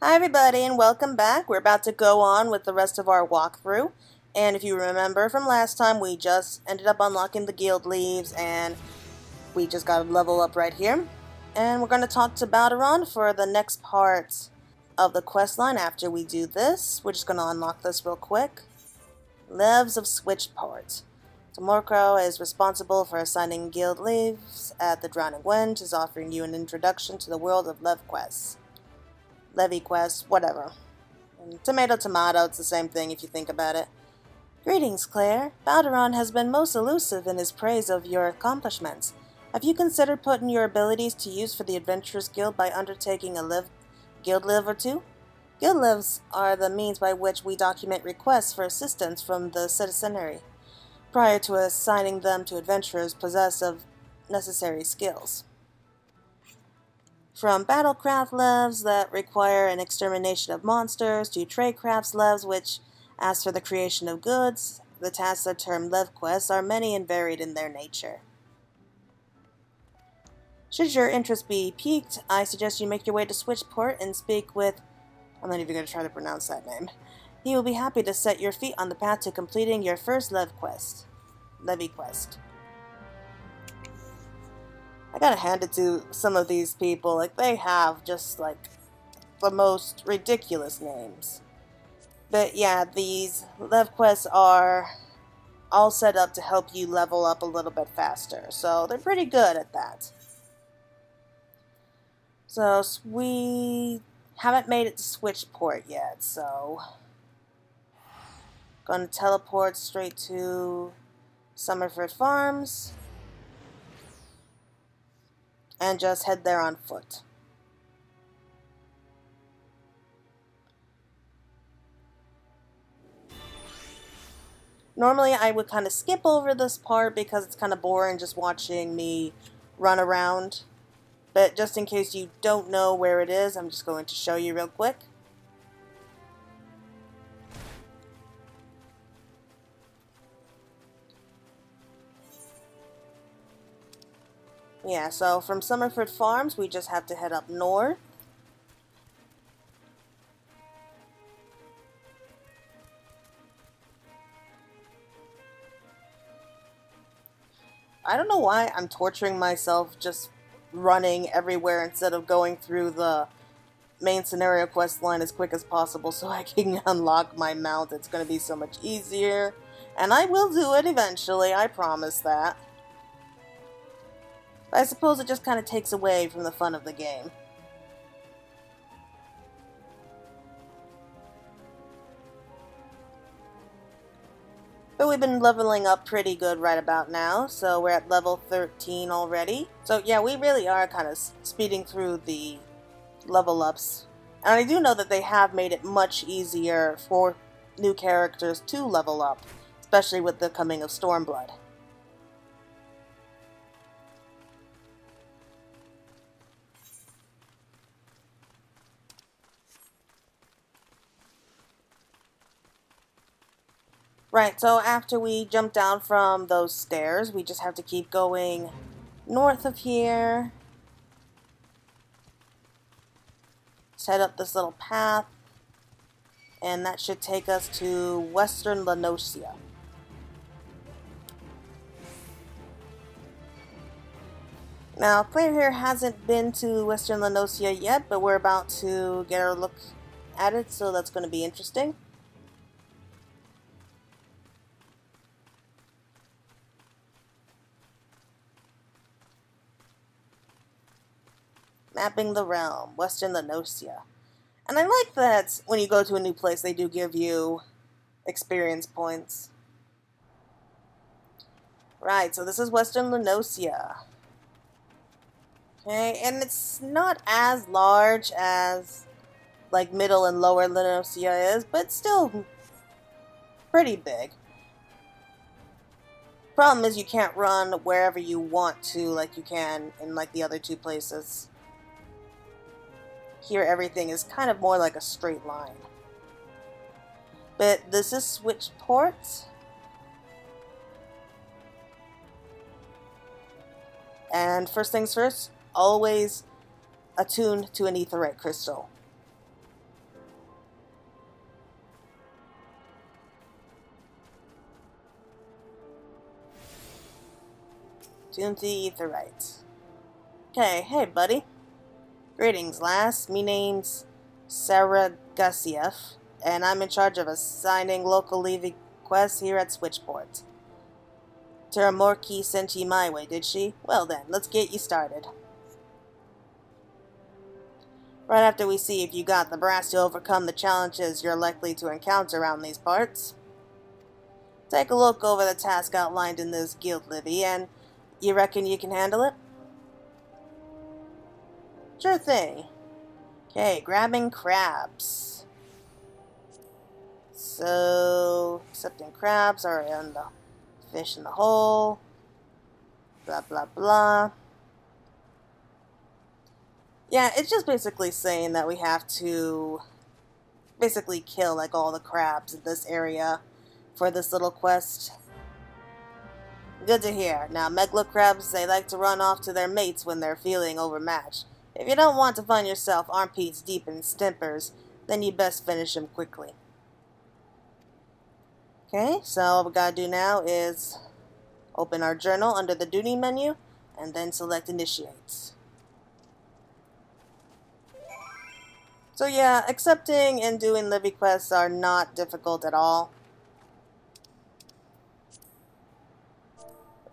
Hi everybody and welcome back. We're about to go on with the rest of our walkthrough. And if you remember from last time, we just ended up unlocking the guild leaves and we just got a level up right here. And we're going to talk to Balderon for the next part of the quest line after we do this. We're just going to unlock this real quick. Leves of Switchport. Tomorrow is responsible for assigning guild leaves at the Drowning Wind, is offering you an introduction to the world of Lev quests. Levy quest, whatever. And tomato, it's the same thing if you think about it. Greetings, Claire. Balderon has been most elusive in his praise of your accomplishments. Have you considered putting your abilities to use for the Adventurers Guild by undertaking a guild live or two? Guild lives are the means by which we document requests for assistance from the citizenry, prior to assigning them to adventurers possessed of necessary skills. From battlecraft levs that require an extermination of monsters to tradecraft levs which ask for the creation of goods, the tasks that term lev quests are many and varied in their nature. Should your interest be piqued, I suggest you make your way to Switchport and speak with... I'm not even going to try to pronounce that name. He will be happy to set your feet on the path to completing your first Levy quest. I gotta hand it to some of these people, like, they have just, like, the most ridiculous names. But yeah, these Lev quests are all set up to help you level up a little bit faster, so they're pretty good at that. So, we haven't made it to Switchport yet, so... Gonna teleport straight to Summerford Farms. And just head there on foot. Normally I would kind of skip over this part because it's kind of boring just watching me run around. But just in case you don't know where it is, I'm just going to show you real quick. Yeah, so from Summerford Farms, we just have to head up north. I don't know why I'm torturing myself just running everywhere instead of going through the main scenario quest line as quick as possible so I can unlock my mount. It's going to be so much easier. And I will do it eventually, I promise that. I suppose it just kind of takes away from the fun of the game. But we've been leveling up pretty good right about now, so we're at level 13 already. So yeah, we really are kind of speeding through the level ups. And I do know that they have made it much easier for new characters to level up, especially with the coming of Stormblood. Right, so after we jump down from those stairs, we just have to keep going north of here. Let's head up this little path, and that should take us to Western Lenosia. Now, Claire here hasn't been to Western Lenosia yet, but we're about to get our look at it, so that's going to be interesting. Mapping the realm, Western Lenosia. And I like that when you go to a new place, they do give you experience points. Right, so this is Western Lenosia. Okay, and it's not as large as, like, Middle and Lower Lenosia is, but still pretty big. Problem is you can't run wherever you want to like you can in, like, the other two places. Here everything is kind of more like a straight line. But this is Switchport. And first things first, always attuned to an aetherite crystal. Tune the Aetherite. Okay, hey buddy. Greetings, lass. Me name's Sarah Gusieff, and I'm in charge of assigning local Levy quests here at Switchport. Terramorki sent ye my way, did she? Well then, let's get you started. Right after we see if you got the brass to overcome the challenges you're likely to encounter around these parts. Take a look over the task outlined in this guild livy, and you reckon you can handle it? Sure thing. Okay, grabbing crabs. So, accepting crabs are in the fish in the hole. Blah, blah, blah. Yeah, it's just basically saying that we have to basically kill like all the crabs in this area for this little quest. Good to hear. Now, megalo crabs, they like to run off to their mates when they're feeling overmatched. If you don't want to find yourself armpits deep in stimpers, then you best finish them quickly. Okay, so all we gotta do now is open our journal under the duty menu, and then select Initiate. So yeah, accepting and doing livy quests are not difficult at all.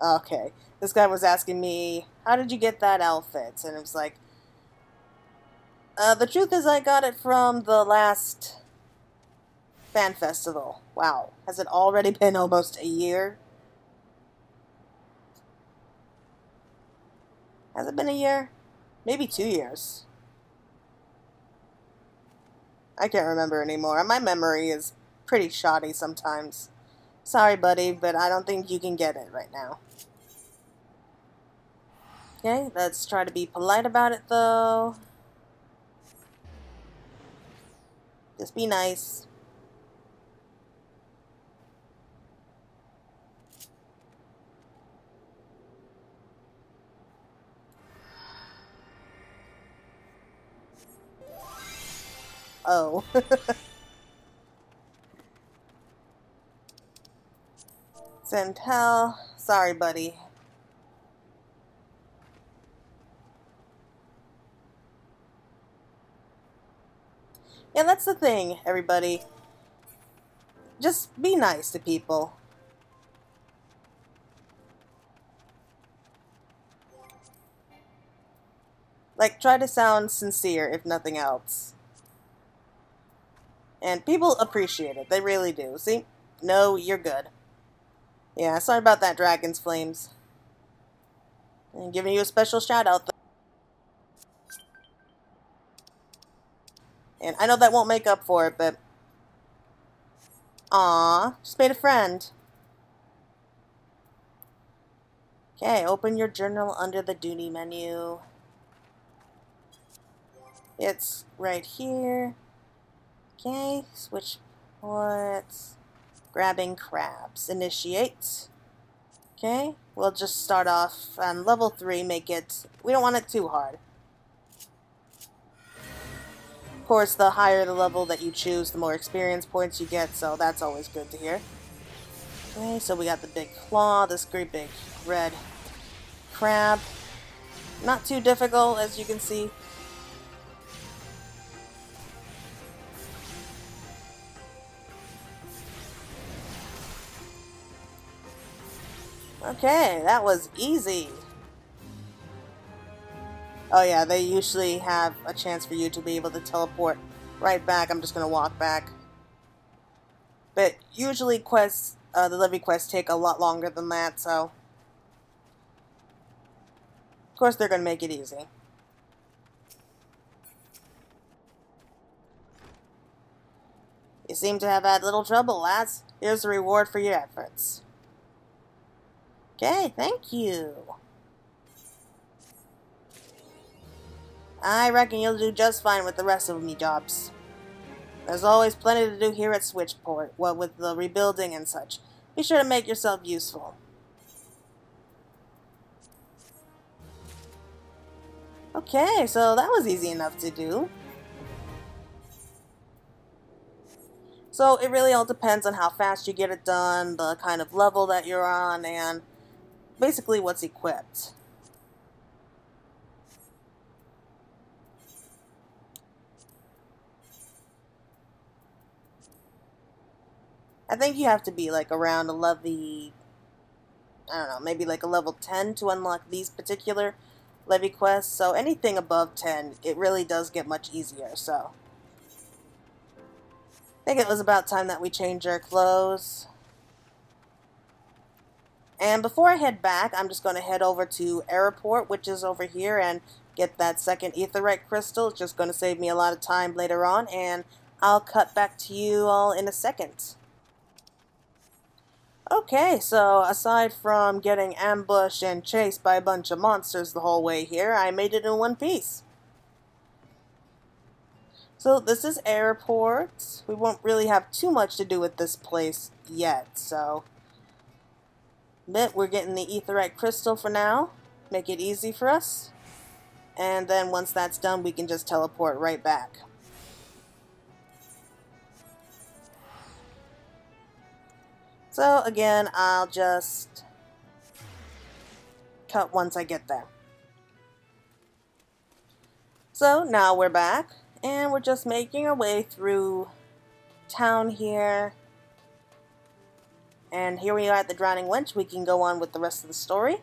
Okay, this guy was asking me, how did you get that outfit? And it was like, the truth is I got it from the last fan festival. Wow, has it already been almost a year? Has it been a year? Maybe 2 years. I can't remember anymore. My memory is pretty shoddy sometimes. Sorry, buddy, but I don't think you can get it right now. Okay, let's try to be polite about it, though. Just be nice. Oh. Santel, sorry, buddy. Yeah, that's the thing, everybody. Just be nice to people. Like, try to sound sincere, if nothing else. And people appreciate it. They really do. See? No, you're good. Yeah, sorry about that, Dragon's Flames. I'm giving you a special shout out, though. And I know that won't make up for it, but... Aww, just made a friend. Okay, open your journal under the duty menu. It's right here. Okay, switch ports. Grabbing crabs. Initiate. Okay, we'll just start off on level 3, make it... We don't want it too hard. Of course, the higher the level that you choose, the more experience points you get, so that's always good to hear. Okay, so we got the big claw, this great big red crab. Not too difficult, as you can see. Okay, that was easy. Oh yeah, they usually have a chance for you to be able to teleport right back. I'm just going to walk back. But usually quests, the livy quests take a lot longer than that, so... Of course they're going to make it easy. You seem to have had little trouble, lads. Here's the reward for your efforts. Okay, thank you. I reckon you'll do just fine with the rest of me jobs. There's always plenty to do here at Switchport, what with the rebuilding and such. Be sure to make yourself useful. Okay, so that was easy enough to do. So it really all depends on how fast you get it done, the kind of level that you're on, and basically what's equipped. I think you have to be like around a level, I don't know, maybe like a level 10 to unlock these particular levy quests. So anything above 10, it really does get much easier. So I think it was about time that we change our clothes. And before I head back, I'm just going to head over to Airport, which is over here, and get that second aetheryte crystal. It's just going to save me a lot of time later on, and I'll cut back to you all in a second. Okay, so aside from getting ambushed and chased by a bunch of monsters the whole way here, I made it in one piece. So this is Airport. We won't really have too much to do with this place yet, so we're getting the aetheryte crystal for now. Make it easy for us. And then once that's done, we can just teleport right back. So again, I'll just cut once I get there. So now we're back, and we're just making our way through town here. And here we are at the Drowning Wench. We can go on with the rest of the story.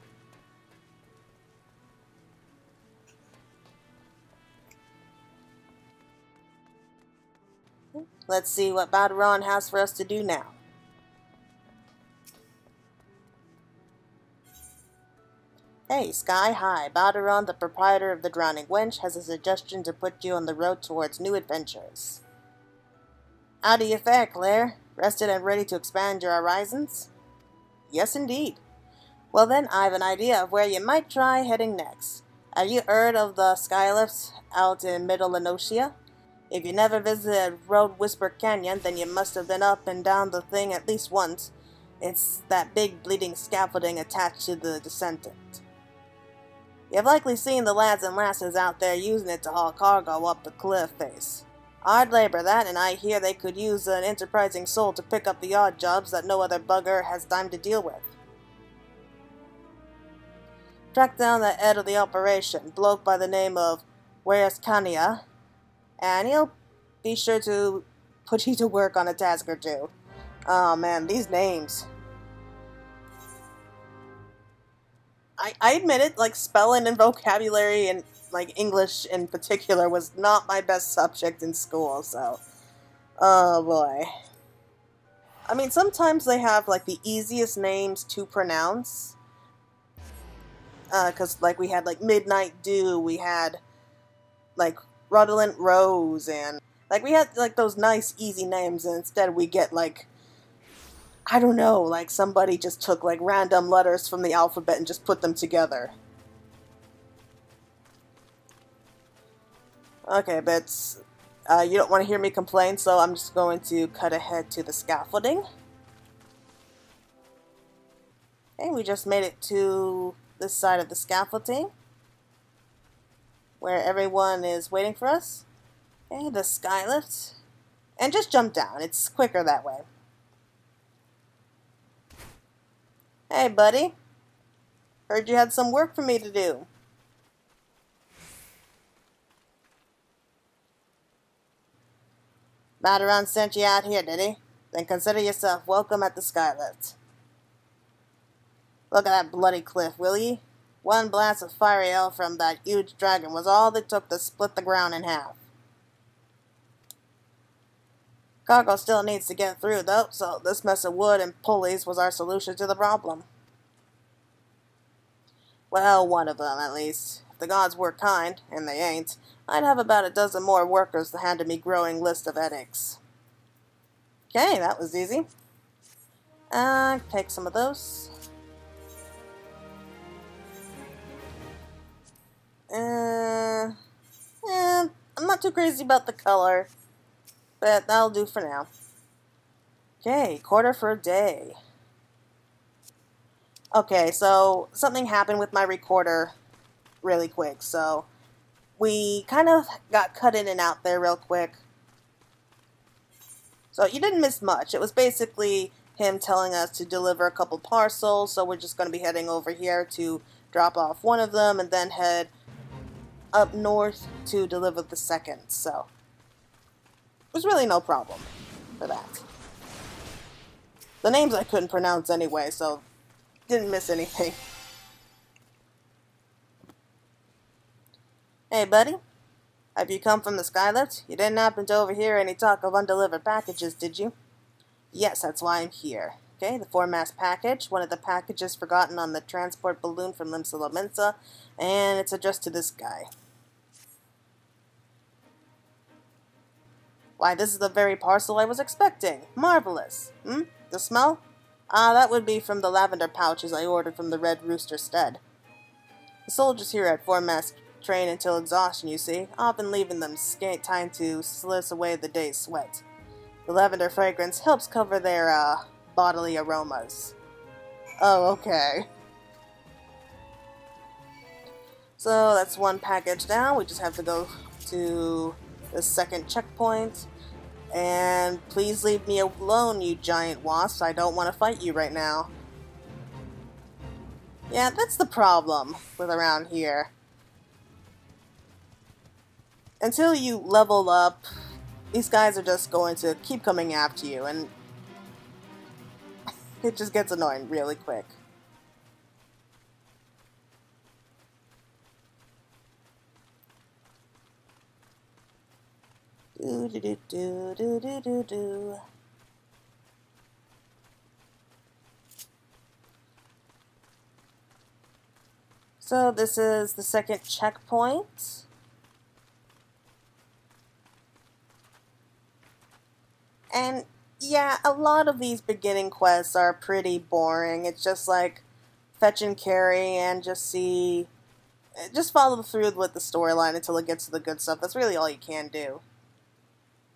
Let's see what Baderon has for us to do now. Hey, Sky High. Baderon, the proprietor of the Drowning Wench, has a suggestion to put you on the road towards new adventures. How do you fare, Claire? Rested and ready to expand your horizons? Yes, indeed. Well then, I have an idea of where you might try heading next. Have you heard of the skylifts out in Middle Enosia? If you never visited Road Whisper Canyon, then you must have been up and down the thing at least once. It's that big bleeding scaffolding attached to the descendant. You've likely seen the lads and lasses out there using it to haul cargo up the cliff face. Hard labor that, and I hear they could use an enterprising soul to pick up the odd jobs that no other bugger has time to deal with. Track down the head of the operation, bloke by the name of Kania, and he'll be sure to put you to work on a task or two. Oh man, these names. I admit it, like, spelling and vocabulary and, like, English in particular was not my best subject in school, so. Oh boy. I mean, sometimes they have, like, the easiest names to pronounce. Because, like, we had, like, Midnight Dew, we had, like, Rudolent Rose, and, like, we had, like, those nice, easy names, and instead we get, like, I don't know, like somebody just took like random letters from the alphabet and just put them together. Okay, but you don't want to hear me complain, so I'm just going to cut ahead to the scaffolding. Okay, we just made it to this side of the scaffolding, where everyone is waiting for us. Okay, the skylift. And just jump down, it's quicker that way. Hey, buddy. Heard you had some work for me to do. Baderon sent you out here, did he? Then consider yourself welcome at the skylift. Look at that bloody cliff, will ye? One blast of fiery hell from that huge dragon was all that took to split the ground in half. Cargo still needs to get through, though, so this mess of wood and pulleys was our solution to the problem. Well, one of them, at least. If the gods were kind, and they ain't, I'd have about a dozen more workers to hand to me growing list of headaches. Okay, that was easy. Take some of those. I'm not too crazy about the color, but that'll do for now. Okay, quarter for a day. Okay, so something happened with my recorder really quick, so we kind of got cut in and out there real quick. So you didn't miss much. It was basically him telling us to deliver a couple parcels, so we're just going to be heading over here to drop off one of them and then head up north to deliver the second. So there's really no problem for that. The names I couldn't pronounce anyway, so didn't miss anything. Hey buddy, have you come from the Skylift? You didn't happen to overhear any talk of undelivered packages, did you? Yes, that's why I'm here. Okay, the 4-mass package, one of the packages forgotten on the transport balloon from Limsa Lominsa, and it's addressed to this guy. Why, this is the very parcel I was expecting. Marvelous. The smell? Ah, that would be from the lavender pouches I ordered from the Red Rooster Stead. The soldiers here at 4-mass train until exhaustion, you see, often leaving them scant time to sliss away the day's sweat. The lavender fragrance helps cover their, bodily aromas. Oh, okay. So that's one package down. We just have to go to the second checkpoint. And please leave me alone, you giant wasps. I don't want to fight you right now. Yeah, that's the problem with around here. Until you level up, these guys are just going to keep coming after you, and it just gets annoying really quick. Do. So this is the second checkpoint. And yeah, a lot of these beginning quests are pretty boring. It's just like fetch and carry and just follow through with the storyline until it gets to the good stuff. That's really all you can do.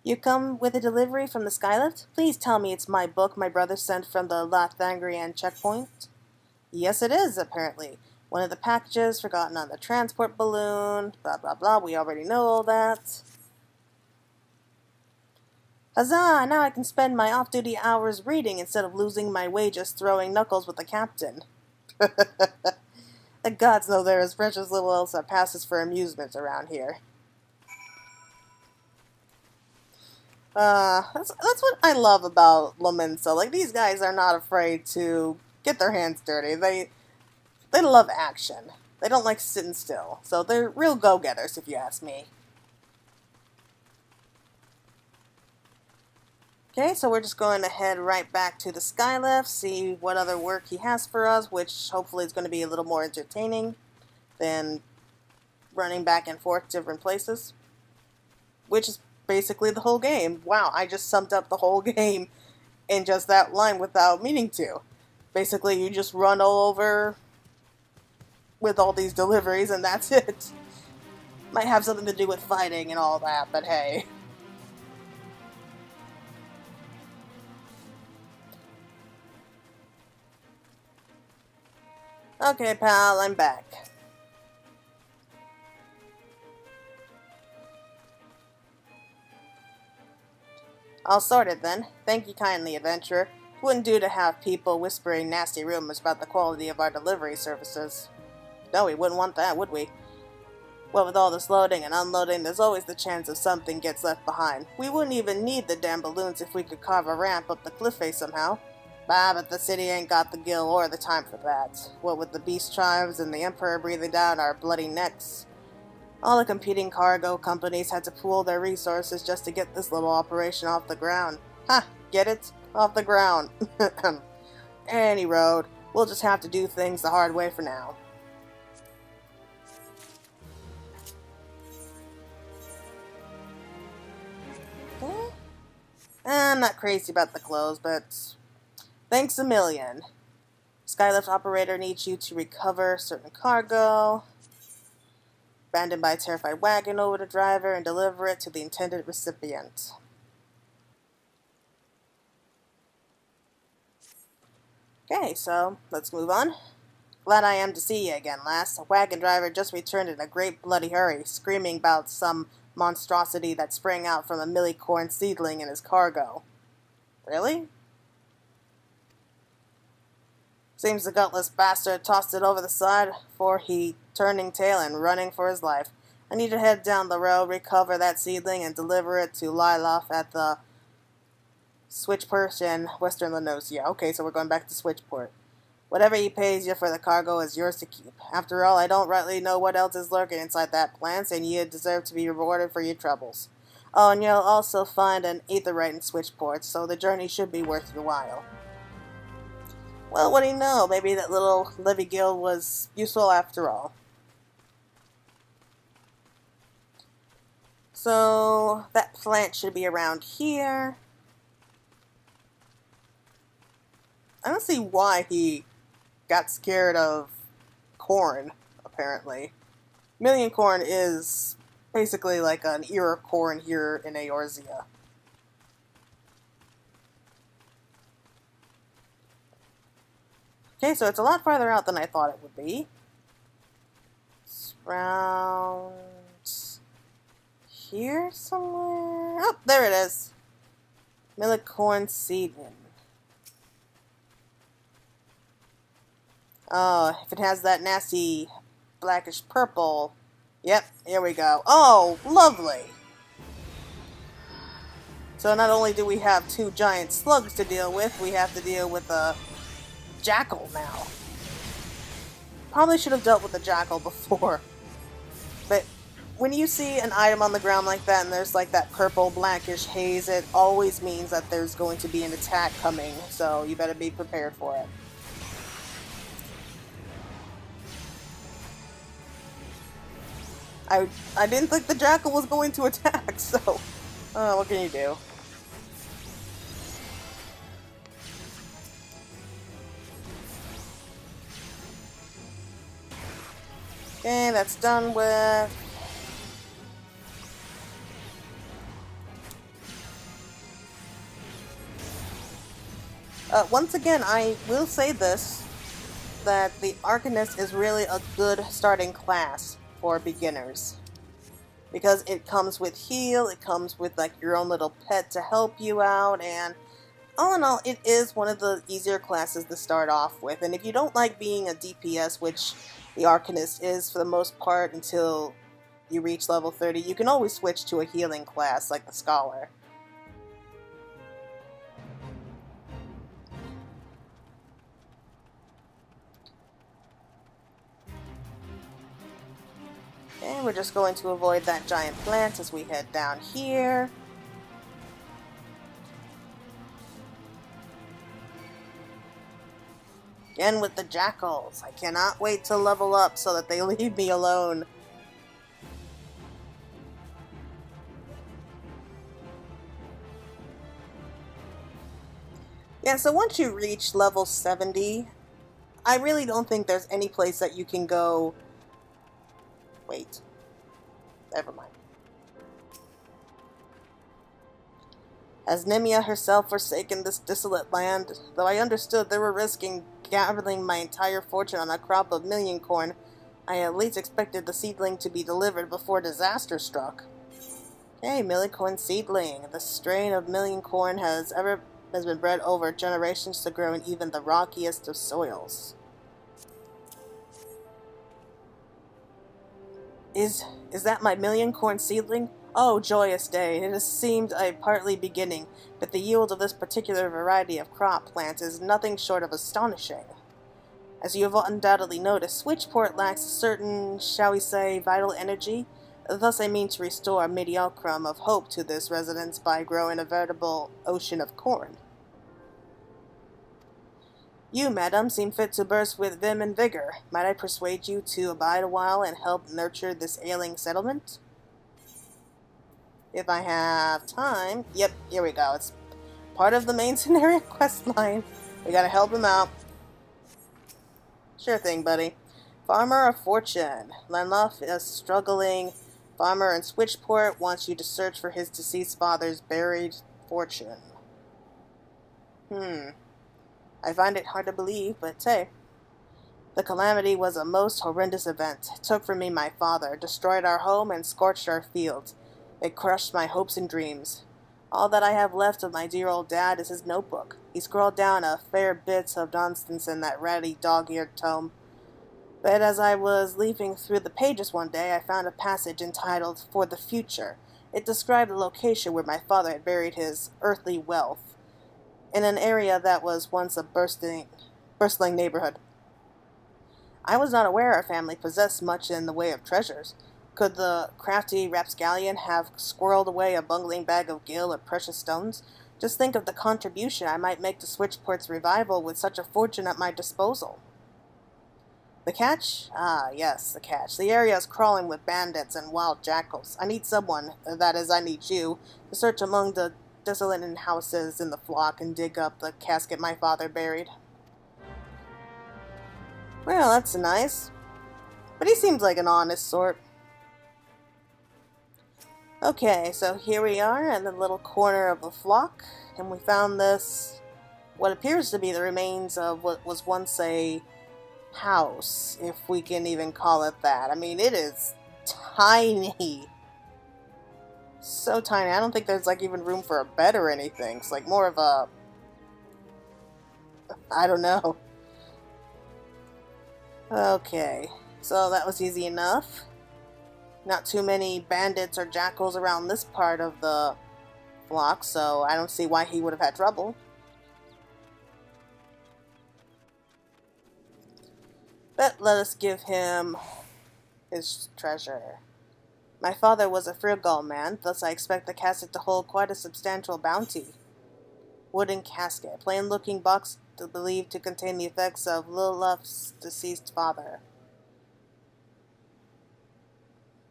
You come with a delivery from the Skylift? Please tell me it's my book my brother sent from the Lathangrian checkpoint. Yes, it is, apparently. One of the packages forgotten on the transport balloon. Blah, blah, blah. We already know all that. Huzzah! Now I can spend my off-duty hours reading instead of losing my wages throwing knuckles with the captain. The gods know there is precious little else that passes for amusement around here. That's what I love about Lominsa. Like, these guys are not afraid to get their hands dirty. They love action. They don't like sitting still. So they're real go-getters, if you ask me. Okay, so we're just going to head right back to the Skylift, see what other work he has for us, which hopefully is going to be a little more entertaining than running back and forth to different places. Which is basically the whole game. Wow, I just summed up the whole game in just that line without meaning to. Basically, you just run all over with all these deliveries and that's it. Might have something to do with fighting and all that, but hey. Okay, pal, I'm back. All sorted then. Thank you kindly, adventurer. Wouldn't do to have people whispering nasty rumors about the quality of our delivery services. No, we wouldn't want that, would we? Well, with all this loading and unloading, there's always the chance of something gets left behind. We wouldn't even need the damn balloons if we could carve a ramp up the cliff face somehow. Bah, but the city ain't got the gil or the time for that. What with the beast tribes and the Emperor breathing down our bloody necks. All the competing cargo companies had to pool their resources just to get this little operation off the ground. Ha! Get it? Off the ground. Any road. We'll just have to do things the hard way for now. Okay. I'm not crazy about the clothes, but thanks a million. Skylift operator needs you to recover certain cargo. Abandoned by a terrified wagon over the driver and deliver it to the intended recipient. Okay, so let's move on. Glad I am to see you again, lass. A wagon driver just returned in a great bloody hurry, screaming about some monstrosity that sprang out from a millicorn seedling in his cargo. Really? Seems the gutless bastard tossed it over the side before he turning tail and running for his life. I need to head down the road, recover that seedling, and deliver it to Liloff at the Switchport in Western Lenosia. Okay, so we're going back to Switchport. Whatever he pays you for the cargo is yours to keep. After all, I don't rightly know what else is lurking inside that plant, and you deserve to be rewarded for your troubles. Oh, and you'll also find an aetherite in Switchport, so the journey should be worth your while. Well, what do you know? Maybe that little Livy Guild was useful after all. So, that plant should be around here. I don't see why he got scared of corn, apparently. Million corn is basically like an ear of corn here in Eorzea. Okay, so it's a lot farther out than I thought it would be. It's around here somewhere. Oh, there it is. Millicorn seedling. Oh, if it has that nasty blackish purple. Yep, here we go. Oh, lovely. So not only do we have two giant slugs to deal with, we have to deal with a jackal now. Probably should have dealt with the jackal before. But when you see an item on the ground like that and there's like that purple blackish haze, it always means that there's going to be an attack coming, so you better be prepared for it. I didn't think the jackal was going to attack, so what can you do? Okay, that's done with. Once again, I will say this, that the Arcanist is really a good starting class for beginners. Because it comes with heal, it comes with like your own little pet to help you out, and all in all, it is one of the easier classes to start off with. And if you don't like being a DPS, which the Arcanist is for the most part until you reach level 30, you can always switch to a healing class like the Scholar. And we're just going to avoid that giant plant as we head down here. Again with the jackals. I cannot wait to level up so that they leave me alone. Yeah, so once you reach level 70, I really don't think there's any place that you can go. Wait. Never mind. Has Nemia herself forsaken this desolate land? Though I understood they were risking gathering my entire fortune on a crop of million corn, I at least expected the seedling to be delivered before disaster struck. Okay, million corn seedling. The strain of million corn has been bred over generations to grow in even the rockiest of soils. Is that my million corn seedling? Oh, joyous day. It has seemed a partly beginning, but the yield of this particular variety of crop plant is nothing short of astonishing. As you have undoubtedly noticed, Switchport lacks a certain, shall we say, vital energy. Thus I mean to restore a mediocrum of hope to this residence by growing a veritable ocean of corn. You, madam, seem fit to burst with vim and vigor. Might I persuade you to abide a while and help nurture this ailing settlement? If I have time. Yep, here we go. It's part of the main scenario quest line. We gotta help him out. Sure thing, buddy. Farmer of Fortune. Lenloff is struggling. Farmer in Switchport wants you to search for his deceased father's buried fortune. I find it hard to believe, but hey. The calamity was a most horrendous event. It took from me my father, destroyed our home, and scorched our fields. It crushed my hopes and dreams. All that I have left of my dear old dad is his notebook. He scrawled down a fair bit of nonsense in that ratty dog-eared tome. But as I was leafing through the pages one day, I found a passage entitled For the Future. It described the location where my father had buried his earthly wealth, in an area that was once a bustling neighborhood. I was not aware our family possessed much in the way of treasures. Could the crafty rapscallion have squirreled away a bungling bag of gil or precious stones? Just think of the contribution I might make to Switchport's revival with such a fortune at my disposal. The catch? Ah, yes, the catch. The area is crawling with bandits and wild jackals. I need someone, that is, I need you, to search among the desolate houses in the flock and dig up the casket my father buried. Well, that's nice. But he seems like an honest sort. Okay, so here we are in the little corner of the flock, and we found this, what appears to be the remains of what was once a house, if we can even call it that. I mean, it is tiny. So tiny. I don't think there's like even room for a bed or anything. It's like more of a... I don't know. Okay, so that was easy enough. Not too many bandits or jackals around this part of the flock, so I don't see why he would have had trouble. But let us give him his treasure. My father was a frugal man, thus I expect the casket to hold quite a substantial bounty. Wooden casket, plain-looking box believed to contain the effects of Lilith's deceased father.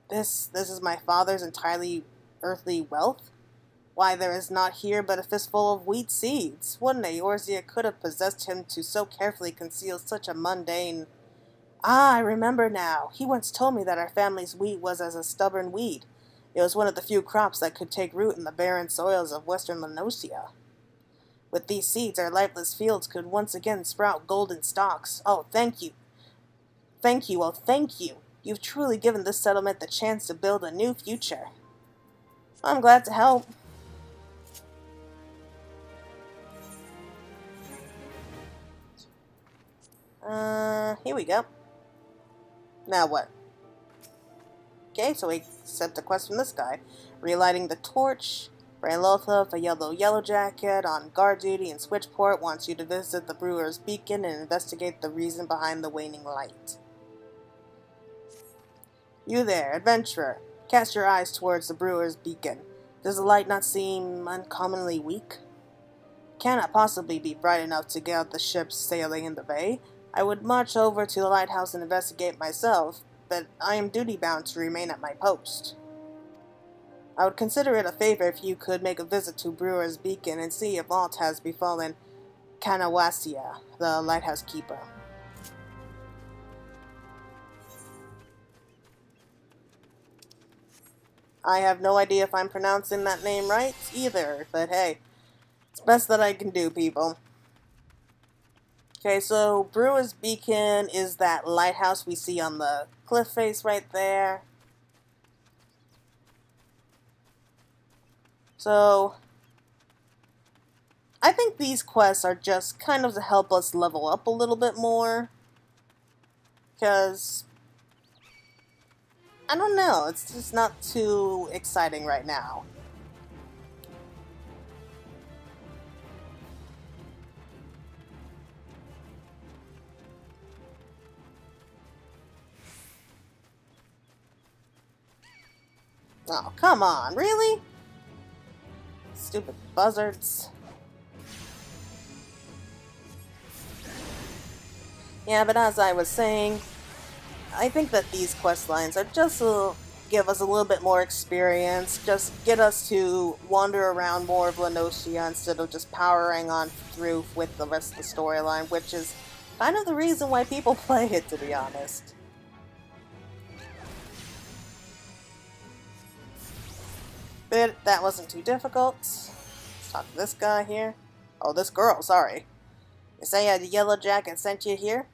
This is my father's entirely earthly wealth? Why, there is not here but a fistful of wheat seeds. What in Eorzea could have possessed him to so carefully conceal such a mundane... Ah, I remember now. He once told me that our family's wheat was as a stubborn weed. It was one of the few crops that could take root in the barren soils of western Lenosia. With these seeds, our lifeless fields could once again sprout golden stalks. Oh, thank you. Thank you, oh, thank you. You've truly given this settlement the chance to build a new future. I'm glad to help. Here we go. Now what? Okay, so we accept a quest from this guy. Relighting the torch. Braylothov, a yellow jacket, on guard duty in Switchport, wants you to visit the Brewer's Beacon and investigate the reason behind the waning light. You there, adventurer. Cast your eyes towards the Brewer's Beacon. Does the light not seem uncommonly weak? Cannot possibly be bright enough to get out the ships sailing in the bay. I would march over to the lighthouse and investigate myself, but I am duty-bound to remain at my post. I would consider it a favor if you could make a visit to Brewer's Beacon and see if aught has befallen Kanawasia, the lighthouse keeper. I have no idea if I'm pronouncing that name right either, but hey, it's best that I can do, people. Okay, so Brewer's Beacon is that lighthouse we see on the cliff face right there. So, I think these quests are just kind of to help us level up a little bit more. Because, I don't know, it's just not too exciting right now. Oh, come on, really? Stupid buzzards. Yeah, but as I was saying, I think that these quest lines are just to give us a little bit more experience, just get us to wander around more of Lenosia instead of just powering on through with the rest of the storyline, which is kind of the reason why people play it, to be honest. But that wasn't too difficult. Let's talk to this guy here. Oh, this girl, sorry. You say the yellow jacket sent you here?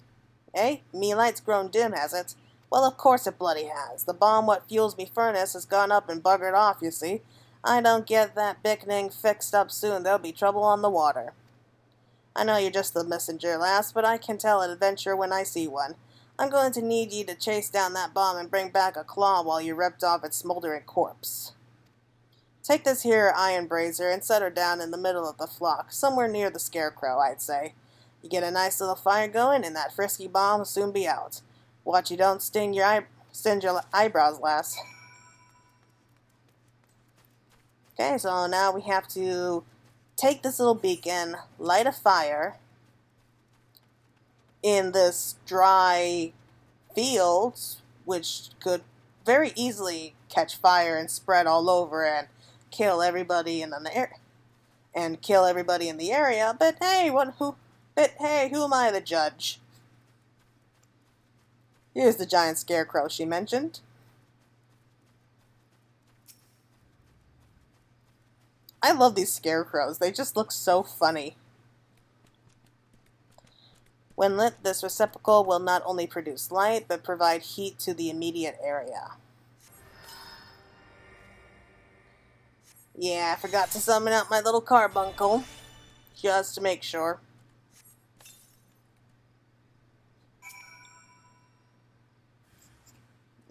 Eh? Me light's grown dim, has it? Well, of course it bloody has. The bomb what fuels me furnace has gone up and buggered off, you see. I don't get that picnic fixed up soon, there'll be trouble on the water. I know you're just the messenger, lass, but I can tell an adventurer when I see one. I'm going to need you to chase down that bomb and bring back a claw while you ripped off its smoldering corpse. Take this here iron brazier and set her down in the middle of the flock, somewhere near the scarecrow, I'd say. You get a nice little fire going, and that frisky bomb will soon be out. Watch you don't sting your eyebrows, lass. Okay, so now we have to take this little beacon, light a fire in this dry field, which could very easily catch fire and spread all over and kill everybody in the area. But hey, who am I, the judge? Here's the giant scarecrow she mentioned. I love these scarecrows. They just look so funny. When lit, this receptacle will not only produce light, but provide heat to the immediate area. Yeah, I forgot to summon out my little carbuncle, just to make sure.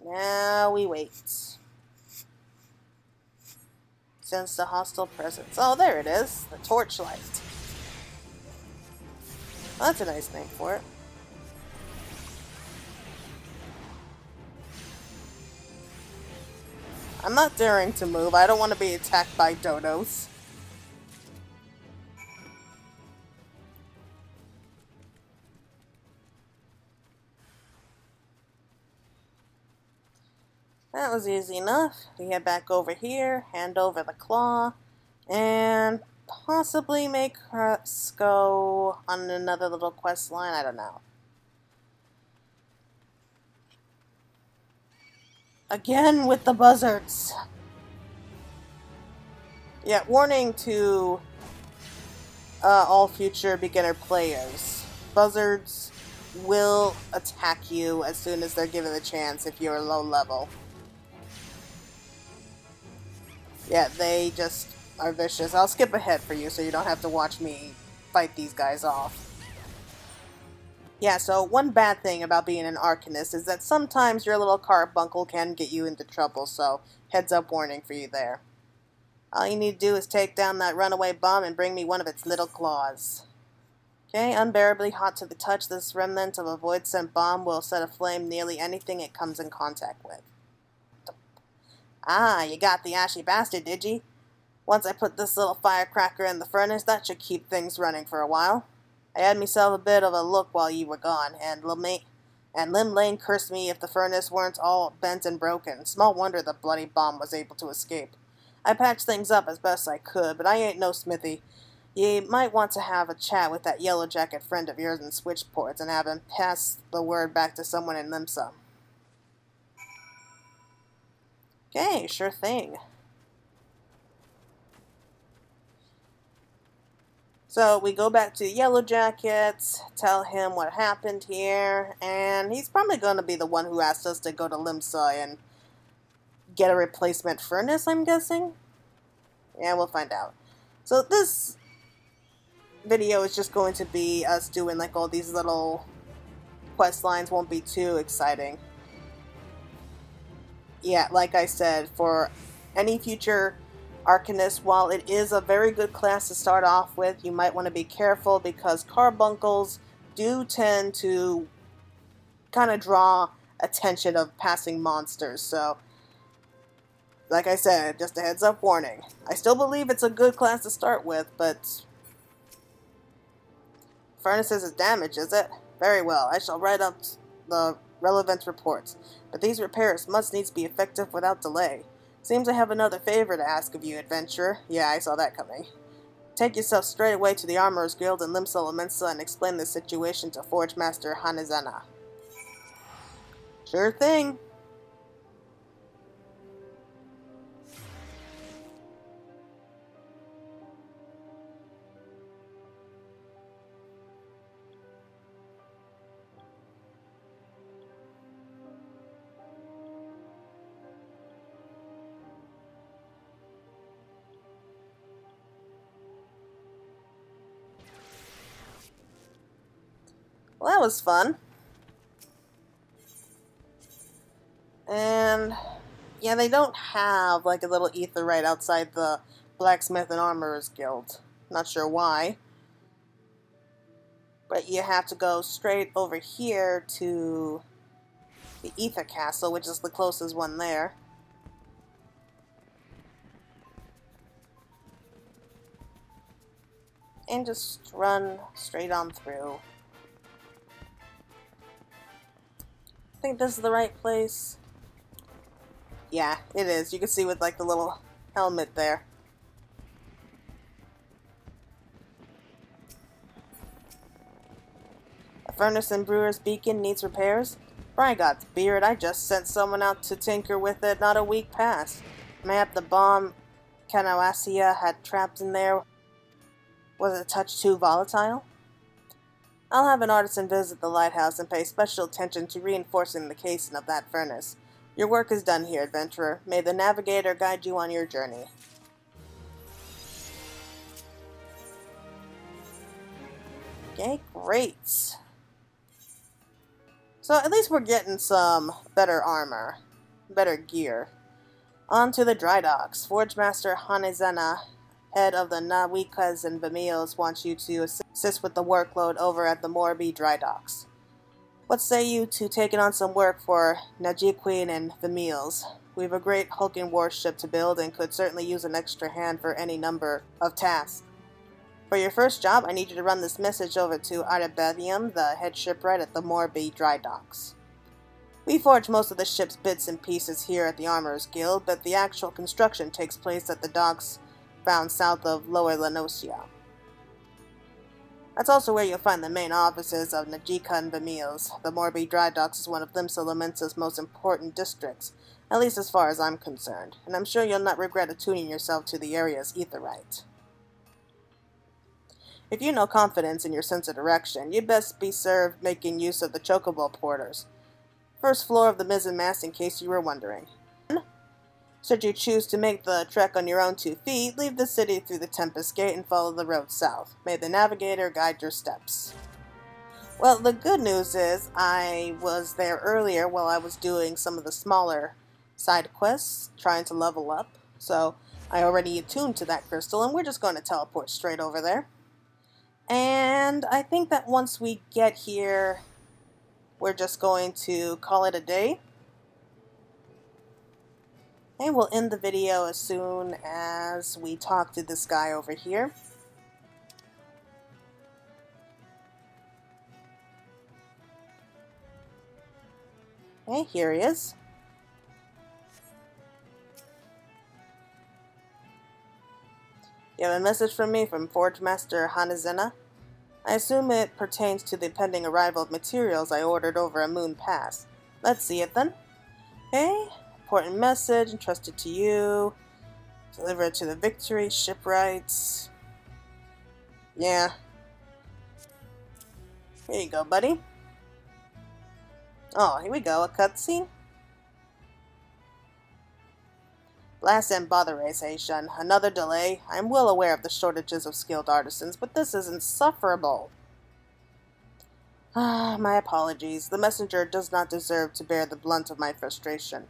Now we wait. Sense the hostile presence. Oh, there it is. The torchlight. Well, that's a nice name for it. I'm not daring to move. I don't want to be attacked by dodos. That was easy enough. We head back over here, hand over the claw, and possibly make us go on another little quest line. I don't know. Again with the buzzards. Yeah, warning to all future beginner players. Buzzards will attack you as soon as they're given the chance if you're low level. Yeah, they just are vicious. I'll skip ahead for you so you don't have to watch me fight these guys off. Yeah, so one bad thing about being an Arcanist is that sometimes your little carbuncle can get you into trouble, so heads up warning for you there. All you need to do is take down that runaway bomb and bring me one of its little claws. Okay, unbearably hot to the touch, this remnant of a void-sent bomb will set aflame nearly anything it comes in contact with. Ah, you got the ashy bastard, did ye? Once I put this little firecracker in the furnace, that should keep things running for a while. I had myself a bit of a look while you were gone, and Lim Lane cursed me if the furnace weren't all bent and broken. Small wonder the bloody bomb was able to escape. I patched things up as best I could, but I ain't no smithy. Ye might want to have a chat with that yellow jacket friend of yours in Switchports and have him pass the word back to someone in Limsa. Okay, sure thing. So we go back to Yellow Jackets, tell him what happened here, and he's probably going to be the one who asked us to go to Limsa and get a replacement furnace, I'm guessing? Yeah, we'll find out. So this video is just going to be us doing like all these little quest lines, won't be too exciting. Yeah, like I said, for any future Arcanist, while it is a very good class to start off with, you might want to be careful because carbuncles do tend to kind of draw attention of passing monsters. So, like I said, just a heads up warning. I still believe it's a good class to start with, but furnaces is damage, is it? Very well, I shall write up the relevant reports, but these repairs must needs be effective without delay. Seems I have another favor to ask of you, adventurer. Yeah, I saw that coming. Take yourself straight away to the Armorer's Guild in Limsa Lamensa and explain the situation to Forge Master Hanizana. Sure thing. Well, that was fun. And yeah, they don't have like a little ether right outside the Blacksmith and Armorers Guild. Not sure why. But you have to go straight over here to the Ether Castle, which is the closest one there. And just run straight on through. I think this is the right place. Yeah, it is. You can see with like the little helmet there. A furnace and brewer's beacon needs repairs. By God's beard, I just sent someone out to tinker with it not a week past. Mayhap the bomb Canawasia had trapped in there was a touch too volatile? I'll have an artisan visit the lighthouse and pay special attention to reinforcing the casing of that furnace. Your work is done here, adventurer. May the navigator guide you on your journey. Okay, great. So at least we're getting some better armor, better gear. On to the dry docks. Forge Master Hanezena, head of the Nawikas and Vamios, wants you to assist with the workload over at the Morbi dry docks. What say you to taking on some work for Najiqueen and Vamios? We have a great hulking warship to build and could certainly use an extra hand for any number of tasks. For your first job, I need you to run this message over to Arabethium, the head shipwright at the Morbi dry docks. We forge most of the ship's bits and pieces here at the Armorers Guild, but the actual construction takes place at the docks found south of Lower Lenosia. That's also where you'll find the main offices of Najika and Vamios. The Morbi dry docks is one of Limsa Lomensa's most important districts, at least as far as I'm concerned, and I'm sure you'll not regret attuning yourself to the area's etherite. If you know confidence in your sense of direction, you'd best be served making use of the chocobo porters. First floor of the mizzenmast, in case you were wondering. Should you choose to make the trek on your own 2 feet, leave the city through the Tempest Gate and follow the road south. May the navigator guide your steps. Well, the good news is I was there earlier while I was doing some of the smaller side quests, trying to level up. So I already attuned to that crystal, and we're just going to teleport straight over there. And I think that once we get here, we're just going to call it a day. And we'll end the video as soon as we talk to this guy over here. Okay, here he is. You have a message from me from Forge Master Hanezena. I assume it pertains to the pending arrival of materials I ordered over a moon pass. Let's see it then. Okay, important message entrusted to you. Deliver it to the Victory shipwrights. Yeah. Here you go, buddy. Oh, here we go, a cutscene. Blast and botherization. Another delay. I'm well aware of the shortages of skilled artisans, but this is insufferable. My apologies. The messenger does not deserve to bear the blunt of my frustration.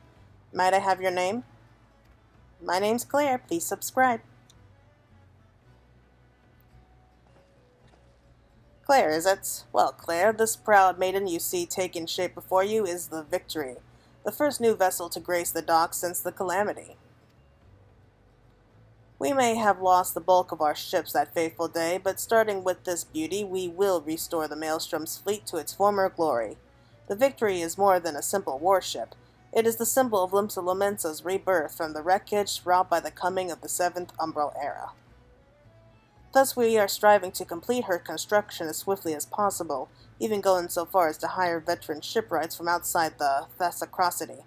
Might I have your name? My name's Claire. Please subscribe. Claire, is it? Well, Claire, this proud maiden you see taking shape before you is the Victory, the first new vessel to grace the docks since the Calamity. We may have lost the bulk of our ships that fateful day, but starting with this beauty, we will restore the Maelstrom's fleet to its former glory. The Victory is more than a simple warship. It is the symbol of Limsa Lomensa's rebirth from the wreckage wrought by the coming of the 7th Umbral Era. Thus we are striving to complete her construction as swiftly as possible, even going so far as to hire veteran shipwrights from outside the Thessakrosity.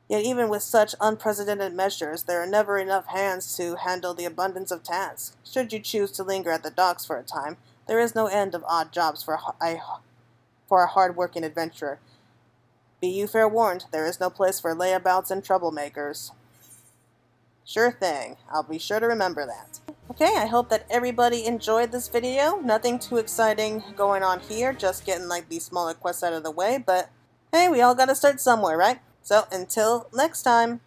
Yet even with such unprecedented measures, there are never enough hands to handle the abundance of tasks. Should you choose to linger at the docks for a time, there is no end of odd jobs for a hard-working adventurer. Be you fair warned, there is no place for layabouts and troublemakers. Sure thing. I'll be sure to remember that. Okay, I hope that everybody enjoyed this video. Nothing too exciting going on here, just getting like these smaller quests out of the way, but hey, we all gotta start somewhere, right? So until next time.